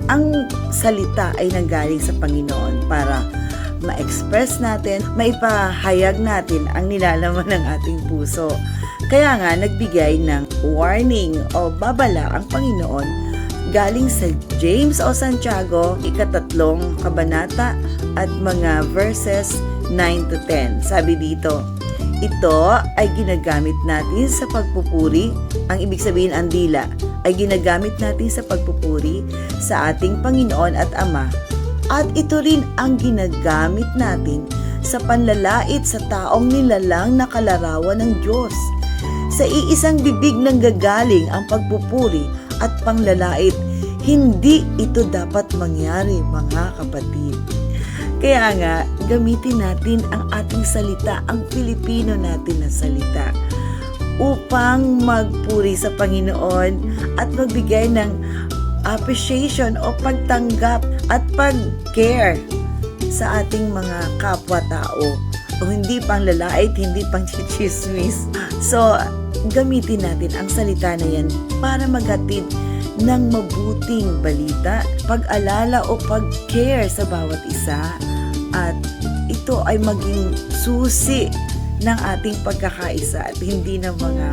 ang salita ay nanggaling sa Panginoon para ma-express natin, maipahayag natin ang nilalaman ng ating puso. Kaya nga, nagbigay ng warning o babala ang Panginoon galing sa James o Santiago, 3 kabanata at mga verses 9 to 10. Sabi dito, ito ay ginagamit natin sa pagpupuri, ang ibig sabihin ang dila, ay ginagamit natin sa pagpupuri sa ating Panginoon at Ama. At ito rin ang ginagamit natin sa panlalait sa taong nilalang na kalarawan ng Diyos. Sa iisang bibig nang gagaling ang pagpupuri at panglalait, hindi ito dapat mangyari, mga kapatid. Kaya nga, gamitin natin ang ating salita, ang Pilipino natin na salita, upang magpuri sa Panginoon at magbigay ng appreciation o pagtanggap at pag-care sa ating mga kapwa-tao. O hindi pang lalait, hindi pang chichismis. So, gamitin natin ang salita na yan para maghatid ng mabuting balita, pag-alala o pag-care sa bawat isa. At ito ay maging susi ng ating pagkakaisa at hindi ng mga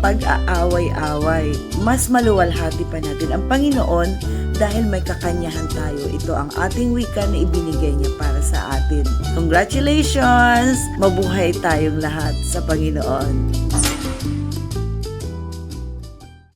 pag-aaway-away. Mas maluwalhati pa natin ang Panginoon dahil may kakanyahan tayo. Ito ang ating wika na ibinigay niya para sa atin. Congratulations! Mabuhay tayong lahat sa Panginoon.